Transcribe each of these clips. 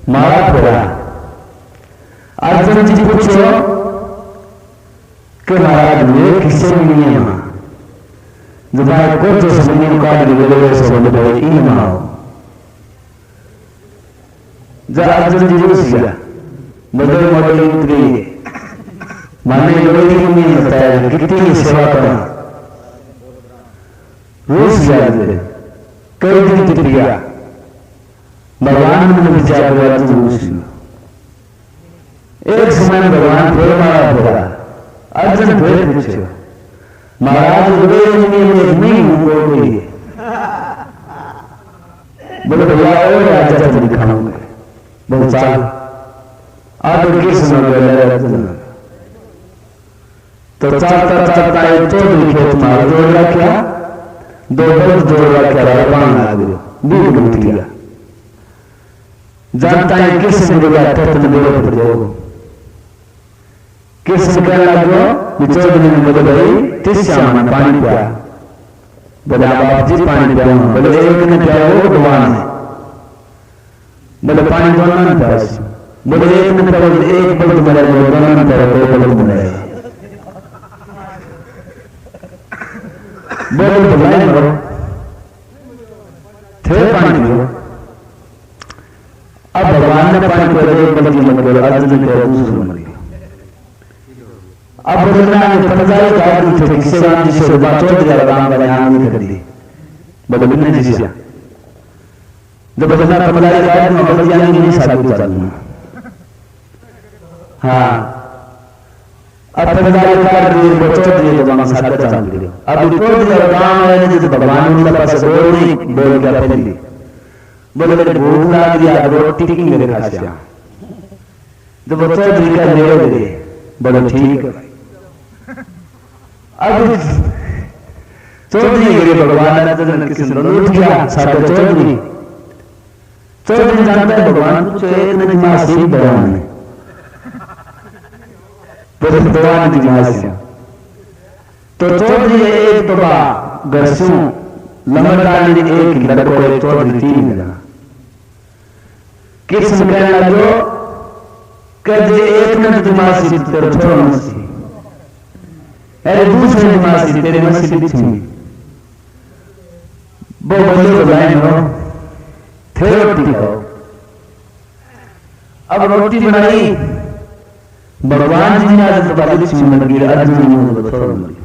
मारा फोड़ा। अर्जुन जी पूछो कि महाराज ये किसे नियम जो भाई को जो नियम काट दिए सो बोले भाई इन माओ जब अर्जुन जी रूस गया बड़े मोटे उतरी माने लोगों ने नियम बताया कितनी सेवा करना रूस गया कई दिन तक गया भगवान ने विचार किया अर्जुन एक समय भगवान फिर मारा बोला अर्जुन फिर पूछो महाराज नहीं बोल बोले भैया और राजा तुम दिखाऊंगे बहुत साल अब किस अर्जुन तो चलता चलता एक चौधरी खेत मार जोड़ रखा दो बल्द जोड़ रखा पान आ गया बीच में गया जानता है किस ने बोला तुम देव पर जाओ किस कहने लगो चौधरी ने बोले भाई तिस्या मन पानी पिया बोले आप जी पानी पिया बोले एक ने पिया वो भगवान है बोले पानी दोनों ने पिया बोले एक ने पिया एक बल्द मरेगा दोनों ने पिया दो बल्द मरेगा बोले बुलाए मरो थे पानी पियो अब भगवान ने पानी पिया एक बल्द मर गया अर्जुन ने दूसरा मर गया अब बोलना है पताई का आदमी थे किसी राम जी से बात हो गया राम का ध्यान नहीं कर दी बोले बिना जी से जब बोलना पताई का आदमी बोल दिया नहीं साबित चलना हां अब पताई का आदमी बचो दिए तो वहां साबित चल दियो अब रिपोर्ट दिया राम ने जो भगवान ने पास बोल नहीं बोल गया पहले बोले मेरे भूख लग गया रोटी की मेरे खासिया जब बचो दिए का ले दे बोले ठीक है अब चौधरी गए भगवान ने तो किसी ने लूट गया सारे चौधरी चौधरी जानता है भगवान कुछ एक ने मासी भगवान ने पर भगवान की मासी तो चौधरी एक तो गरसू लमड़दानी एक लड़को एक चौधरी तीन जना किस कहने लगो कदे एक ने दिमासी तेरे छोड़ मसी अरे दूसरे दिमासी तेरे मसी बिछी वो बोले तो लाइन हो थे रोटी खाओ अब रोटी बनाई भगवान जी ने आज बता बिछी मर गई अर्जुन ने छोड़ मर गई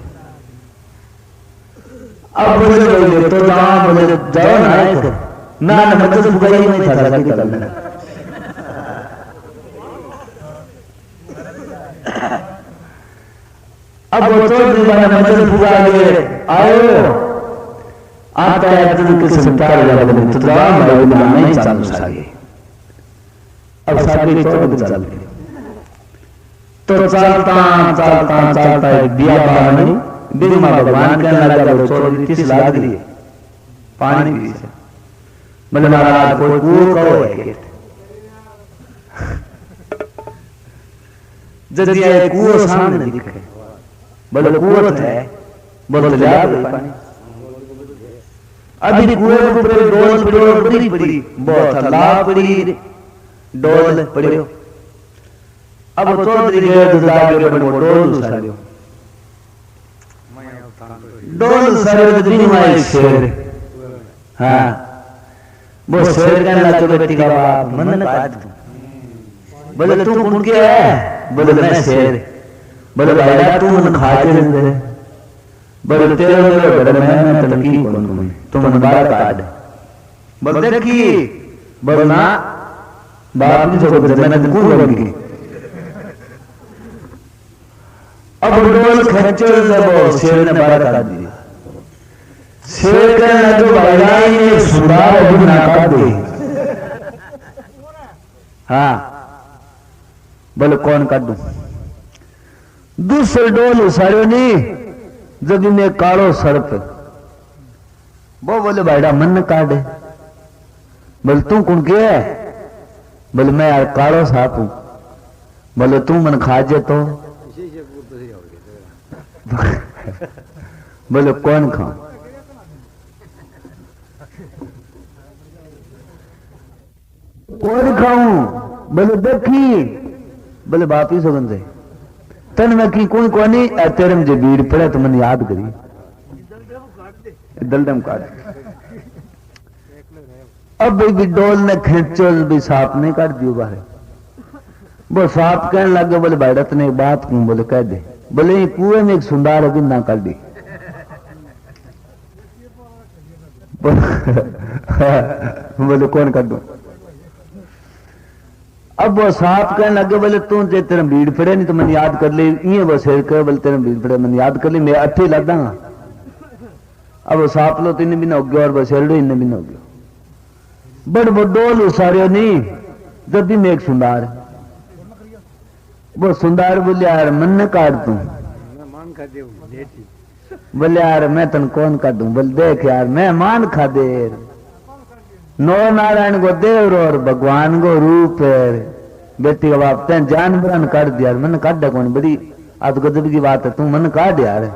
अब बोले तो जहां बोले जाओ ना एक ना मतलब बुगाई नहीं था लगा के करना अब वो चौधरी वाला मदद बुआ लिए आयो आता है अर्जुन के संतार वाले तो राम भाई नहीं चालू सागे अब सागे चौधरी चल गए तो चलता दिया पानी दिन में भगवान कहने लगा वो चौधरी किस लाग लिए पानी पी से बोले महाराज कोई कुओं कहो है जब ये कुओं सामने दिखे बोले कुआं है बोले जा पानी अभी कुएं के ऊपर डोल पड़ी बड़ी बहुत लाभ पड़ी डोल पड़ियो अब चौधरी गए तो जाके बड़ो डोल सारे तो दिन में शेर हां वो शेर कहने लगा तो बेटी का बाप मन काट बोले तू कौन के है बोले मैं शेर बोले भाई तू मन खा के दे बोले तेरे मेरे बड़े मैं तनकी कौन तुम मन बाहर काट बोले देखी बोले ना बाप ने जो मैंने को होगी अब डोल खच्चर जब शेर ने बाहर काट दिया शेर कहने लगे भाई ये सुधार अभी ना काट दे हाँ बोले कौन काट दूं दूसरे डोल उसारो नहीं जब इन्हें कालो सर्प वो बोले भाईडा मन काटे बोले तू कौन के है बोले मैं यार कालो साप हूं बोले तू मन खा जे तो बोले कौन खाऊं और खाऊं बोले देखी बोले बाप ही सगन से तन में की कोई कोनी तेरे मुझे भीड़ पड़े तो मैंने याद करी दलदम काट अब भी डोल ने खींचो भी सांप नहीं काट दियो बाहर वो सांप कहने लगे बोले भाई रत्न एक बात कहूं बोले कह दे बोले कुएं में एक सुंदर है ना काट दी बोले कौन कर दू अब वो सांप कहने लगे बोले तू जे तेरा भीड़ पड़े नहीं तो मैंने याद कर ली ये वो शेर कहे बोले तेरा भीड़ पड़े मैंने याद कर ली मैं अट्ठे लग दूंगा अब वो सांप लो तो इन्हें भी ना हो गया और वो शेर इन्हें भी ना हो गया बड़ वो डोल उसारे नहीं जब भी मैं एक सुंदर वो सुंदर बोले यार मन न काट तू बोले यार मैं तन कौन कर दूं बोले देख यार मैं मान खा दे नो नारायण को देव और भगवान को रूप है बेटी का बाप तेन जानवर काट दिया मन काट कौन बड़ी आज गजब की बात है तू मन काट यार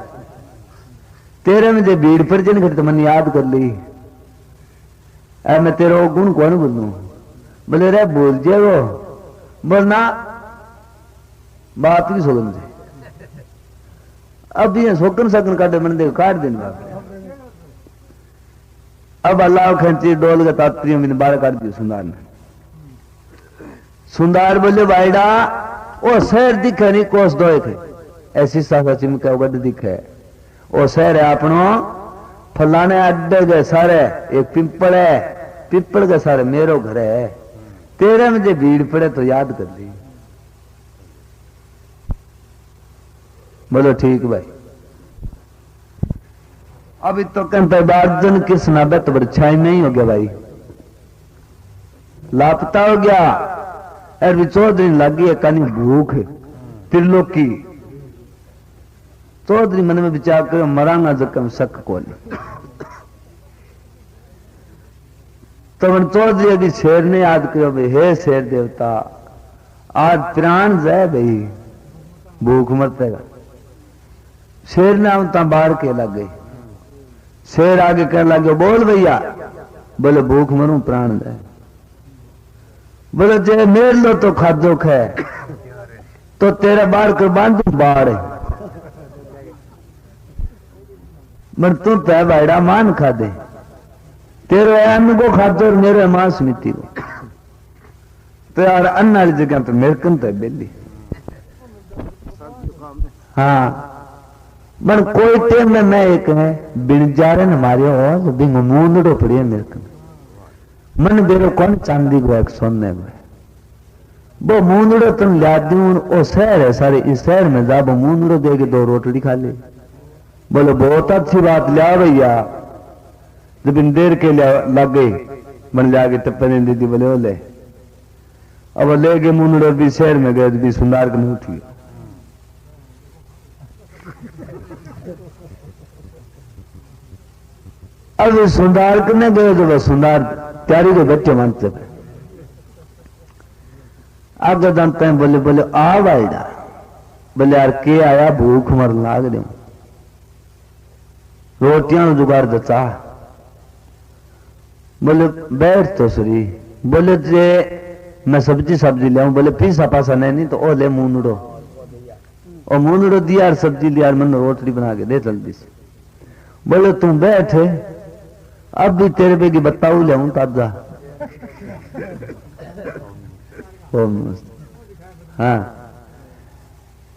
तेरे में जो भीड़ पर जन घट तो मन याद कर ली मैं तेरा गुण कौन बोलूं बोले रे बोल जे वो बोलना बात की सोगन से अब ये सोकन सकन काटे मन देख काट देने बाप अब अल्लाह खंची डोल के तात्पर्य मैंने बाहर काट दिया सुंदर ने सुंदर बोले भाईडा ओ शहर दिखे नहीं कोस दो थे ऐसी सासा चिमका गड दिखे ओ शहर है अपनो फलाने अड्डे गए सारे एक पिंपल है पिंपल के सारे मेरो घर है तेरे में जो भीड़ पड़े तो याद कर ली बोलो ठीक भाई अभी तो कहते बार्जन किस नाबे तो बरछाई नहीं हो गया भाई लापता हो गया अरे चौधरी लगी है कहीं भूख त्रिलोकी चौधरी मन में विचार कर मरांगा जख्म शक को तो मन चौधरी अभी शेर ने याद करो भाई हे शेर देवता आज प्राण जाए भाई भूख मरतेगा शेर ने हम ता बाहर के लग गई शेर आगे कहने लगे बोल भैया बोले भूख मरूं प्राण जाए बोले जे मेर लो तो खादो खे तो तेरा बाढ़ कर बांधू बाढ़ मन तू तय भाईड़ा मान खा दे तेरे अन्न को खादो और मेरे मांस मिट्टी को तो यार अन्न वाली जगह तो मेरे कन तो बेली हाँ मन कोई टाइम में मैं एक है बिन जा रहे न मारे हो बिंग मूंदड़ो पड़ी है मेरे को मन बेरो कौन चांदी को एक सोने में वो मूंदड़ो तुम ला दूं ओ शहर है सारे इस शहर में जा वो मूंदड़ो देके दो रोटी खा ले बोले बहुत अच्छी बात लिया भैया जब इन देर के लग गई मन लिया के टप्पे दीदी बोले बोले अब ले गए मूंदड़ो भी शहर में गए भी सुंदर के नहीं उठी अब सुंदर करने गए तो बस सुंदर प्यारी के बच्चे मानते थे आगे जानते हैं बोले बोले आ भाईडा बोले यार के आया भूख मर लाग दे रोटियां जुगाड़ दचा बोले बैठ तो सरी बोले जे मैं सब्जी लियाऊं बोले पीसा पासा नहीं तो ओ ले मूंदड़ो और मूंदड़ो दिया और सब्जी लिया मन रोटी बना के दे जल्दी से बोले तुम बैठ अब भी तेरे पे की बताऊ ले ताजा हाँ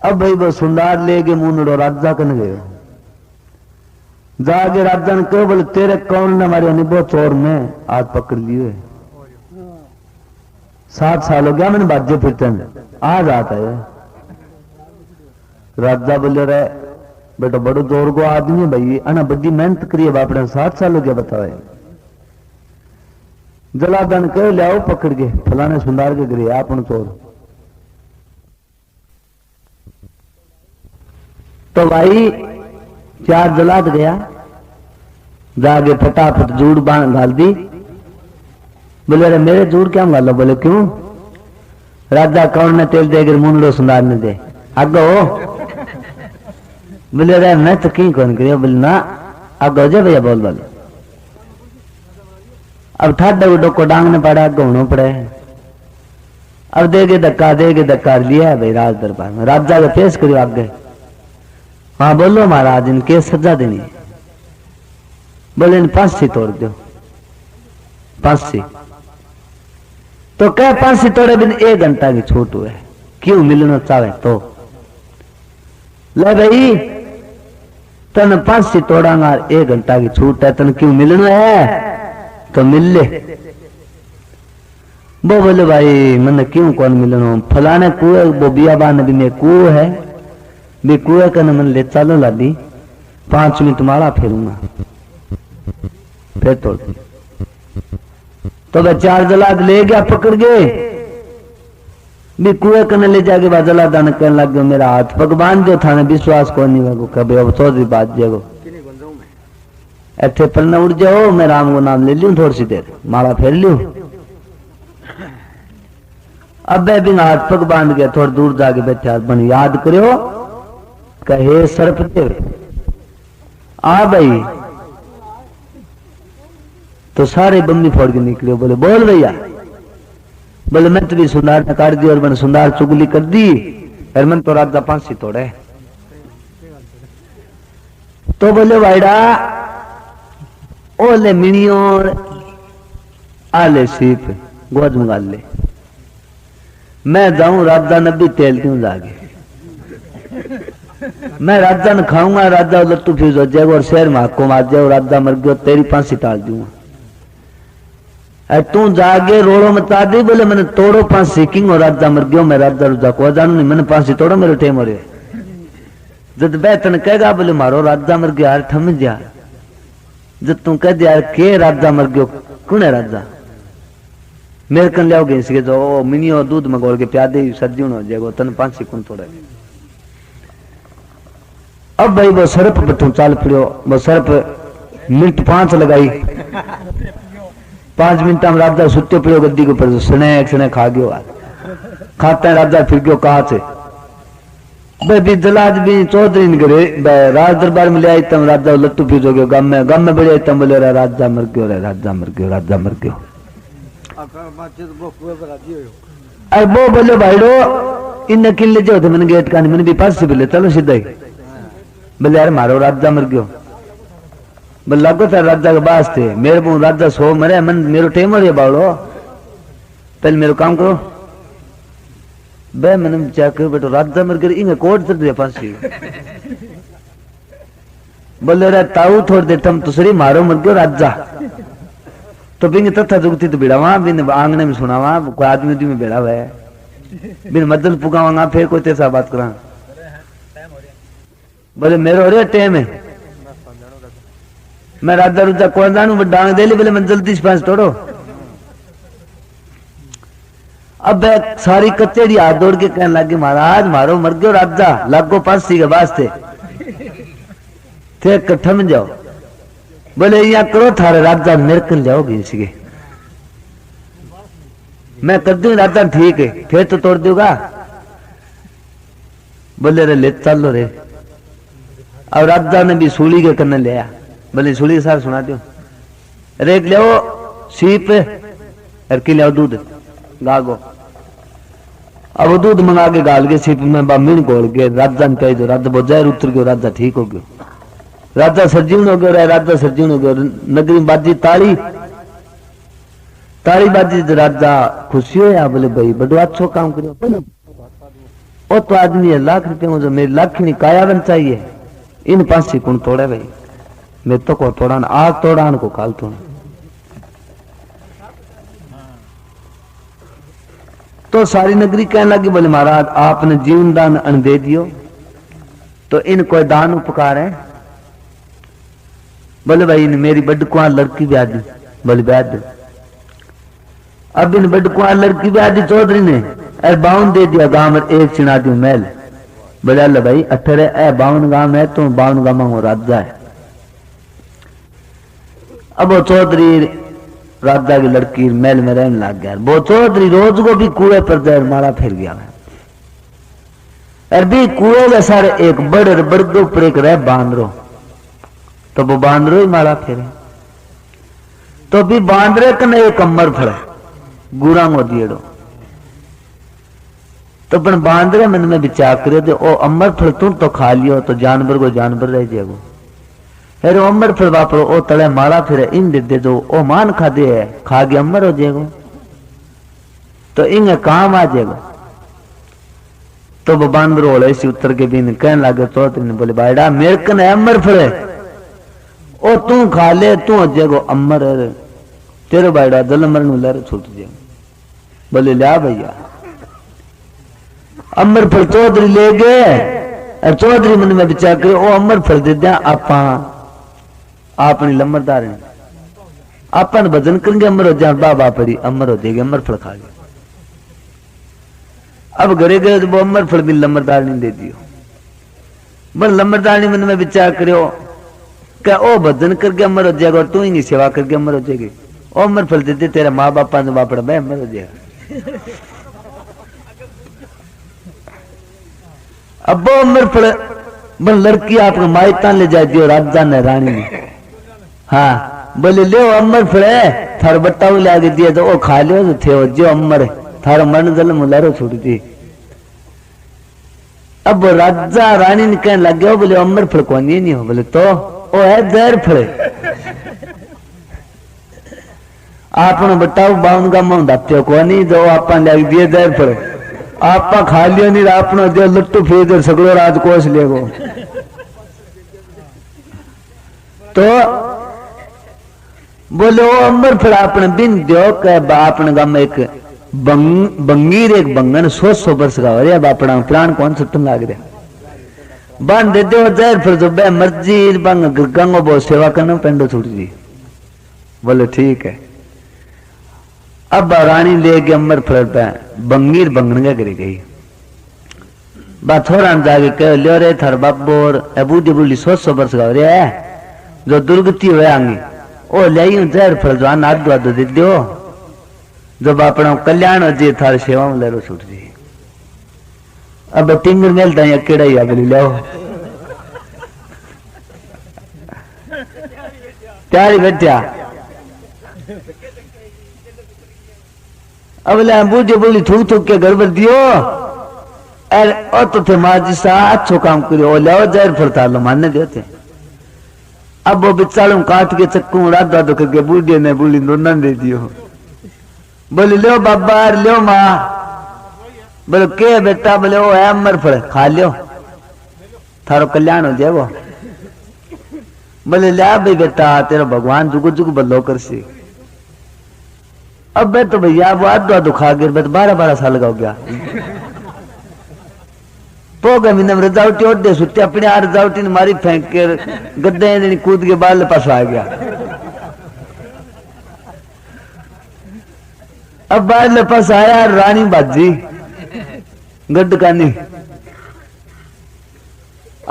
अब भाई वो सुंदर ले गए मूंदड़ो राजा कन गए जाके राजा ने कहो बोले तेरे कौन ने हमारे अनिबो चोर में आज पकड़ लिए 7 साल हो गया मैंने बाजे फिरते आज आता है राजा बोले रहे बेटा बड़ो जोर को आदमी है भाई अना बड़ी मेहनत करिए बाप ने 7 साल हो गया बताओ जलादन कह लियाओ पकड़ के फलाने सुंदर के गिरे आप चोर तो भाई 4 जलाद गया जाके फटाफट जूड़ घाल दी बोले अरे मेरे जूड़ क्या घालो बोले क्यों राजा कौन ने तेल देकर मूंदड़ो सुंदर ने दे आगो बोले रे मैं तो कहीं कौन करियो बोले ना आगो हो जाए भैया बोल अब ठाडा को डोको डांगने पड़ा आगे होना पड़े अब देगे धक्का लिया है भाई राज दरबार में। राजा को पेश करो आगे। हाँ बोलो महाराज, इनके सजा देनी है। बोले इन फांसी तोड़ दो। फांसी तो क्या फांसी तोड़े बिन 1 घंटा की छूट हुए, क्यों मिलना चाहे तो ले भाई तन फांसी तोड़ांगा 1 घंटा की छूट है, तन क्यों मिलना है तो मिल ले। वो बोले भाई मन क्यों कौन मिलना, फलाने कुएं वो बियाबान भी में कुएं है भी कुएं का मन ले चलो लादी 5 मिनट माला फेरूंगा फिर तोड़। तो वह 4 जलाद ले गया पकड़ गए भी कुएं कने ले जाके बाद जलादान कहने लग गया मेरा हाथ पग बांध दो थाने विश्वास को नहीं वो कभी अब चौधरी बात जागो ऐसे पलना उड़ जाओ, मैं राम को नाम ले लूं थोड़ी सी देर माला फेर लूं। अब मैं बिना हाथ पग बांध गया, थोड़ी दूर जाके बैठे बन याद करो कहे सर्पदेव आ भाई। तो सारे बम्मी फोड़ के निकले। बोले बोल भैया। बोले मैं तो भी सुंदर ने काट दी और मैंने सुंदर चुगली कर दी और मन तो राजा फांसी तोड़े। तो बोले वाइडा ओले मिनियो आले सीप गोद मंगा ले, मैं जाऊं राजा ने भी तेल क्यों जागे, मैं राजा ने खाऊंगा, राजा लट्टू फ्यूज हो जाएगा और शहर में हक्को मार जाए, राजा मर गया तेरी फांसी टाल दूंगा। तू जागे रोड़ो मचा दी। बोले मैंने तोड़ो फांसी किंग और राजा मर गयो, मैं राजा रुजा को जानू नहीं, मैंने फांसी तोड़ो मेरे टेम हो रहे। जब बेतन कहेगा बोले मारो राजा मर गया यार थम जा। जब तू कह दिया के राजा मर गयो कौन है राजा, मेरे कन लियाओगे इसके जो मिनियो दूध में घोल के प्यादे सर्दी हो जाएगा तन फांसी कौन तोड़े। अब भाई वो सर्प बटू चाल पड़ो, वो सर्प मिनट 5 लगाई 5 मिनट में राजा सुते पड़ो गद्दी के ऊपर स्ने खा गयो। खाता है राजा फिर गयो कहा से भी जलाद भी चौधरी ने करे राज दरबार में ले आई तम राजा लट्टू फिर हो गयो गम में बड़े तम बोले राजा मर गयो रे राजा मर गयो राजा मर गयो। अब वो बोले भाईडो इन किन ले जाओ थे मैंने गेट का नहीं, मैंने भी पास से बोले चलो सीधा ही। बोले यार मारो राजा मर गयो। बोले लगो था राजा के बास थे मेरे को राजा सो मरे मन मेरो टेम हो रही बावड़ो पहले मेरो काम करो। बे मैंने चेक बेटो राजा मर गए इंगे कोट चढ़ दिया फांसी। बोले रे ताऊ थोड़ी देर तुम तुसरी मारो मर गयो राजा। तो बिंग तथा जुगती तो बेड़ा वहां बिन आंगने में सुना वहां कोई आदमी में बेड़ा हुआ है बिन मदल पुगावांगा फिर कोई तेसा बात करा। बोले मेरो हो रहा टेम है मैं राजा रुजा कौन जानू डांग दे ली। बोले मैं जल्दी से फांस तोड़ो। अब सारी कचेरी हाथ दौड़ के कहने लगी महाराज मारो मर गयो राजा लागो फांसी के वास्ते थे कट्ठा में जाओ। बोले यहाँ करो थारे राजा मेरे कल जाओगे इसके मैं कर दूं राजा ठीक है फिर तो तोड़ दूंगा। बोले रे ले चलो रे। अब राजा ने भी सूली के कन्ने ले आया। बोले सूली सार सुना दो रेक ले सीप और कि ले दूध गागो। अब वो दूध मंगा के गाल के सीप में बामिन घोल के राजा ने कही दो राजा बहुत जहर उतर गयो राजा ठीक हो गयो राजा सर्जीवन हो गयो राजा सर्जीवन हो गयो। नगरी बाजी ताली ताली बाजी राजा खुशी हो या बोले भाई बड़ो अच्छो काम करो। वो तो आदमी है लाख रुपये जो मेरी लाखनी काया बन चाहिए इन फांसी कौन तोड़े भाई मैं तो को तोड़ान आज तोड़ान को काल तोड़। तो सारी नगरी कहने लगी बोले महाराज आपने जीवन दान अन्न दे दियो तो इन कोई दान उपकार है। बोले भाई इन मेरी बड़कुआ लड़की ब्याह दी। बोले ब्याह दो। अब इन बड़कुआ लड़की ब्याह दी चौधरी ने अरे 52 दे दिया गांव में एक चिना दी महल। बोले अल्लाह भाई 18 52 गांव है तो 52 गांव में राजा है। अब वो चौधरी राजा की लड़की महल में रहने लग गया। वो चौधरी रोज को भी कुएं पर देर मारा फिर गया और भी कुएं के सारे एक बड़े बड़े ऊपर एक रह बांदरो तो वो बांदरो ही मारा फिर तो भी बांदरे कने एक कमर फड़े गुरांगो दिएड़ो तो अपन बांदरे मन में विचार करो जो ओ अमर फल तू तो खा लियो तो जानवर को जानवर रह जाएगो। फिर अमर फल वापरो ओ तले मारा फिर इन दे दो ओ मान खा दे है खा के अमर हो जाएगो तो इंगे काम आ जाएगो। तो वो बांदर होले सी उतर के भी कहने लगे तो तुमने बोले बायडा मेरे कन अमर फल ओ तू खा ले तू हो जाएगो अमर तेरे बायडा दल मर नु लहर छूट जाएगो। बोले लिया भैया अमर फल चौधरी ले गए और चौधरी मन में विचार करे ओ अमर फल दे दिया आपा आपनी लम्बरदार ने आपन भजन करेंगे अमर हो जाए बाबा पड़ी अमर हो जाएगी अमर फल खा गए। अब घरे गए तो वो अमर फल भी लम्बरदार ने दे दियो। बस लम्बरदार ने मन में विचार करो क्या ओ भजन करके अमर हो जाएगा और तू ही नहीं सेवा करके अमर हो जाएगी। ओ अमर फल देते तेरा माँ बापा ने बापड़ा मैं अमर हो जाएगा। अब वो अमर फल बन लड़की आपको मायता ले जाए दियो राजा ने रानी ने। हाँ बोले ले अमर फल है थार बट्टाऊ ले आगे दिया तो ओ खा लियो तो थे जो अमर थार मन जल मुलारो छूट दी। अब वो राजा रानी ने कहने लग गया बोले अमर फल कौन नहीं हो बोले तो ओ है जहर फल आपने बट्टाऊ बाउन का मुंह दात्यो कौन नहीं तो आपा ले दिए जहर फल आपा खा लियो नहीं आपने जो लट्टू फेर सगड़ो राज कोस लेगो। तो बोले वो अमर फल आपने बिन दो के आपने गाम एक बंगीर एक बंगन 100 वर्ष का हो रहा बापड़ा प्राण कौन सुटन लाग रहा बांध दे दो जहर फल जो बे मर्जी बंग गंगो बहुत सेवा करना पेंडो छूट जी। बोले ठीक है। अब रानी ले के अमर फल पे बंगीर बंगन के गिर गई बात थोड़ा जाके कह लियो रे थर बाबोर अबू जबूली 100 वर्ष का हो रहा है जो दुर्गति हुए आंगी ओ ले जहर फल जो आदो आदो दे दो जब अपना कल्याण हो जाए थार सेवा में लहरो छूट जी। अब टिंगर मिलता है अकेड़ा ही आगे लो त्यारी बैठा अब ले बूझे बोली थूक थूक के गड़बड़ दियो अरे ओ तो थे माँ जी सा अच्छो काम करियो ले जहर फल था लो मानने देते। अब वो बिचारों काट के चक्कू रात दादो करके बूढ़े ने बोली दोनों दे दियो। बोले लो बाबा लो माँ बोले के बेटा बोले वो है अमर फल खा लियो थारो कल्याण हो जाए वो। बोले लिया भाई बेटा तेरा भगवान जुगु जुगु बदलो कर सी। अब मैं तो भैया वो आधो खा गिर 12-12 साल का हो गया तो गए मिनम रजावटी ओढ़ दे सुते अपने आ रजावटी ने मारी फेंक के गद्दे कूद के बाल पास आ गया। अब बाल पास आया रानी बाजी गड्ढ कानी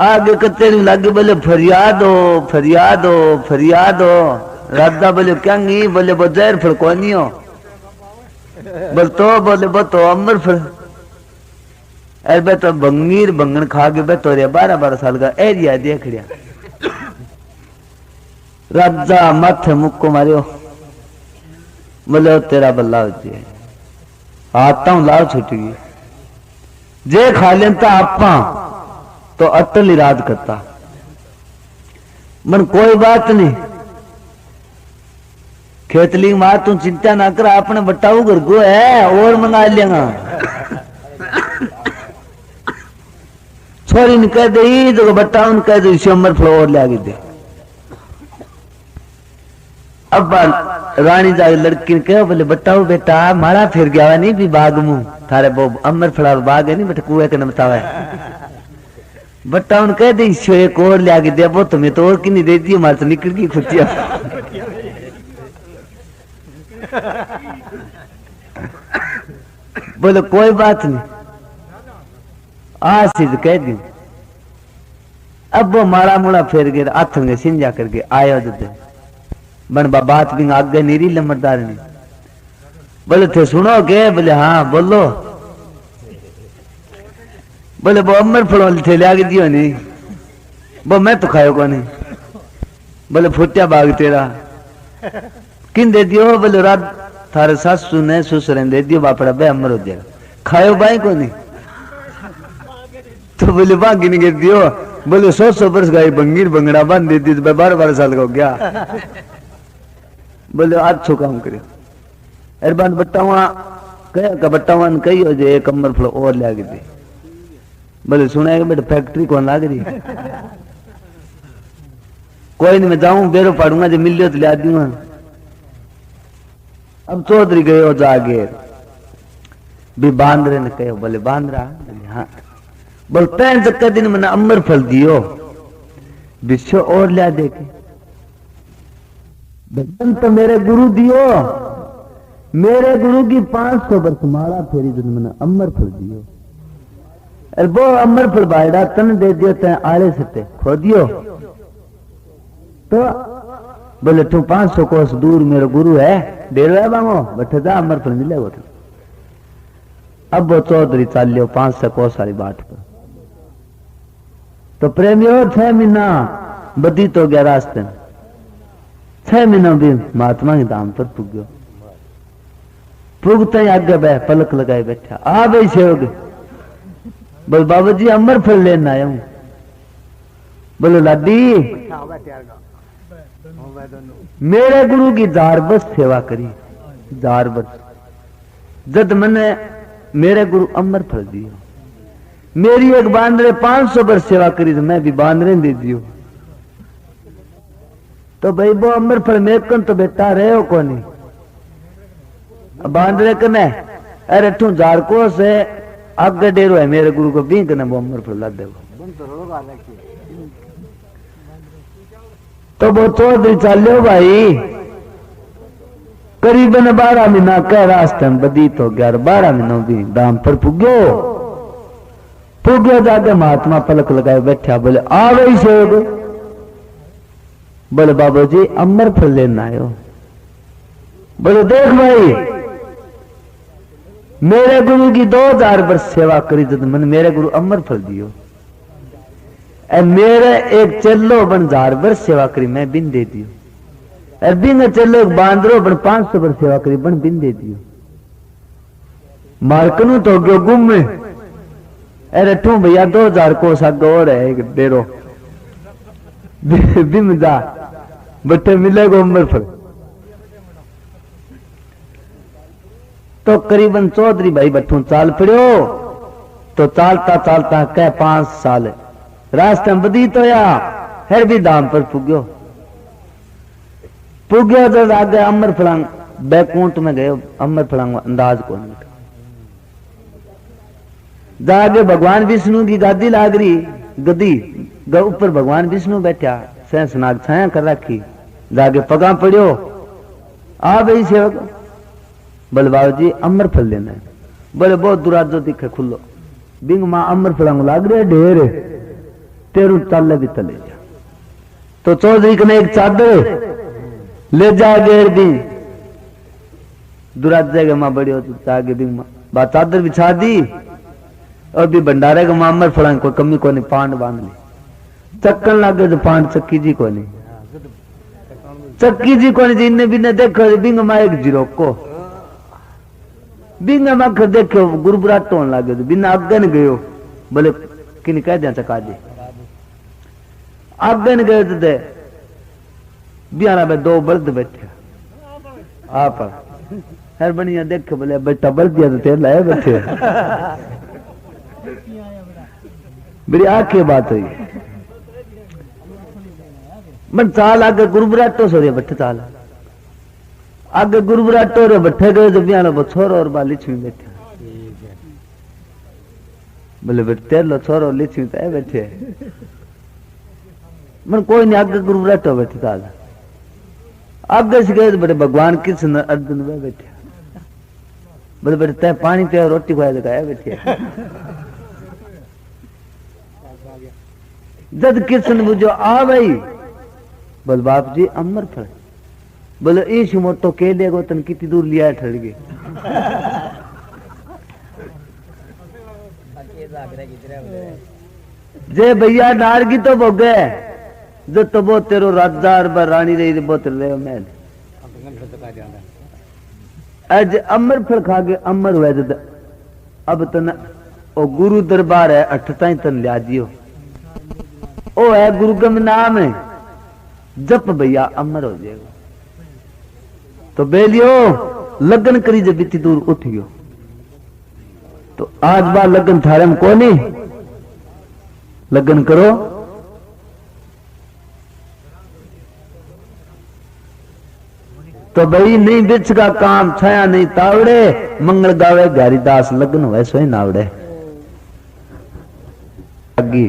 आगे कत्ते लागे बोले फरियाद हो फरियाद हो फरियाद हो। राजा बोले क्या नहीं बोले वो जहर फल कौन नहीं हो बोले वो तो अमर फल अरे बे तो बंगीर बंगन खा के बे तो 12-12 साल का एरिया देख लिया। राजा माथे मुक्को मारियो बोले तेरा बल्ला हो जाए आता हूं लाभ छूट गई जे खा लेता आपा तो अटल इराद करता मन कोई बात नहीं खेतली मां तू चिंता ना कर आपने बटाऊ घर को है और मंगा लेगा। छोरी ने कह दे तो बटाऊ ने कह दे इसे अमर फ्लोर ले आगे दे। अब रानी जाके लड़की ने कहा बोले बटाऊ बेटा मारा फिर गया नहीं भी बाग मुंह थारे वो अमर फड़ा बाग है नहीं बेटा कुएं के नमता है बटाऊ ने कह दे इसे एक और ले आगे दे वो तुम्हें तो और की नहीं देती हमारे तो निकल गई खुटिया। बोले कोई बात नहीं आज सिद्ध कह दी। अब वो मारा मुड़ा फेर गए आथंगे सिंजा करके आयो जो बन बात भी आगे नीरी लम्बरदार ने बोले थे सुनो के बोले हाँ बोलो बोले वो अमर फड़ो थे ले आगे दियो नहीं वो मैं तो खायो को नहीं बोले फुटिया बाग तेरा किन दे दियो बोले रात थारे सासू ने ससुर दे दियो बापड़ा बे अमर हो जाएगा खायो भाई को नहीं तो बोले बाकी नहीं गिर दियो। बोले 100 वर्ष गाय बंगीर बंगड़ा बांध देती तो 12 साल का हो गया। बोले आज छो काम करे अरे बांध बट्टावा कह बट्टावा कही हो जाए एक अमर फल और लिया दी। बोले सुना बेटा फैक्ट्री कौन लाग रही कोई नहीं मैं जाऊं बेरो पाड़ूंगा जो मिलियो तो लिया दूंगा। अब चौधरी गए हो जागे भी बांध रहे ने कहे बोले बांध रहा हाँ बोल 5 दिन मैंने अमर फल दियो विश्व और लिया देखे भगवान तो मेरे गुरु दियो मेरे गुरु की 500 वर्ष माला फेरी दिन मैंने अमर फल दियो अरे वो अमर फल बायड़ा तन दे दियो तय आले सते खो दियो तो बोले तू 500 कोस दूर मेरा गुरु है डेढ़ है बांगो बैठे जा अमर फल मिलेगा। अब वो चौधरी चाल लियो 500 कोस वाली बात पर तो प्रेमियों 6 महीना बदी तो गया रास्ते में 6 महीना भी महात्मा के दाम पर पुग्यो पुगते आगे बह पलक लगाए बैठा आ भाई सेवक बोल बाबा जी अमर फल लेना आया हूं। बोलो लाडी मेरे गुरु की 1000 वर्ष सेवा करी 1000 वर्ष जद मैंने मेरे गुरु अमर फल दियो मेरी एक बांदरे 500 वर्ष सेवा करी तो मैं भी बांदरे दे दियो तो भाई वो अमर फल मेकन तो बेटा रहे हो कोनी बांदरे कने अरे तू 1000 को से आगे डेरो है मेरे गुरु को भी कने वो अमर फल ला देगा। तो वो चौधरी चालो भाई करीबन 12 महीना कह रास्ते में बदीत हो गया 12 महीनों भी दाम पर पुग्यो जाके महात्मा पलक लगाए बैठा बोले आ गई सेवक बोले बाबा जी अमर फल लेना आयो। बोले देख भाई मेरे गुरु की 2000 वर्ष सेवा करी तो मैंने मेरे गुरु अमर फल दियो मेरे एक चेलो बन 1000 वर्ष सेवा करी मैं बिन दे दियो और बिन चेलो एक बांदरो बन 500 वर्ष सेवा करी बन बिन दे दियो मार्कनू तो गयो गुम में अरे तू भैया 2000 को साग और है एक डेरो बिन जा बट्टे मिलेगा अमर फल। तो करीबन चौधरी भाई बट्टू चाल पड़ो तो चालता चालता कह 5 साल रास्ते में बदीत होया फिर भी दाम पर पुग्यो जब आगे अमर फलांग बैकुंठ में गए अमर फलांग अंदाज को जागे भगवान विष्णु की गादी लाग रही गदी ऊपर भगवान विष्णु बैठा सहसनाग छाया कर रखी जागे पगा पड़ियो आ भाई सेवक बोले बाबू जी अमर फल लेना है। बोले बहुत दुराजो दिखे खुलो बिंग मां अमर फलांग लाग रहे ढेर तेरू चाले भी तले जा तो चौधरी कने एक चादर ले जा गेर भी दुराजे के मां बड़ी जागे बिंग मां बात चादर बिछा दी और भी भंडारे का मां अमर फलांग कोई कमी को नहीं पांड बांध ली चक्कन लागे तो पांड चक्की जी को नहीं चक्की जी को नहीं जिन्ने भी ने देखो बिंग मां एक जीरो को बिंग मां कर देखो गुरबुराट होने लगे तो बिना अगन गयो बोले किन कह दिया चका जी अगन गए तो दे बियाना में 2 बल्द बैठे आप हर बनिया देखे बोले बेटा बल्द दिया तो तेल लाए बैठे मेरी आंखें बात हुई मन चाल आगे गुरबुराटो सो रहे बैठे चाल आगे गुरबुराटो रे बैठे गए तो बियाना वो छोरो और बा लिच्छवी बैठे बोले बेटे तेलो छोरो लिच्छवी तो बैठे मन कोई नहीं आगे गुरबुराटो बैठे चाल आगे से गए तो बेटे भगवान कृष्ण अर्जुन में बैठे बोले बेटे तय पानी पे रोटी खुआ लगाया बैठे जद कृष्ण बुझो आ भाई बोल बाप जी अमर फल बोले इस मोटो के लेगो तन कितनी दूर लिया ठड़ गए जे भैया नारगी तो भोगे जो तो वो तेरो राजा रानी रही वो तेरे मैं आज अमर फल खा के अमर हुए अब तो ओ गुरु दरबार है अठता ही तन लिया जियो ओ है गुरु गम नाम है जप भैया अमर हो जाएगा। तो बेलियो लगन करी जब इतनी दूर उठ गयो तो आज बार लगन थारे में कोनी लगन करो। तो भाई नहीं बिच का काम छाया नहीं तावड़े मंगल गावे गारीदास लगन हुए सोई नावड़े अगी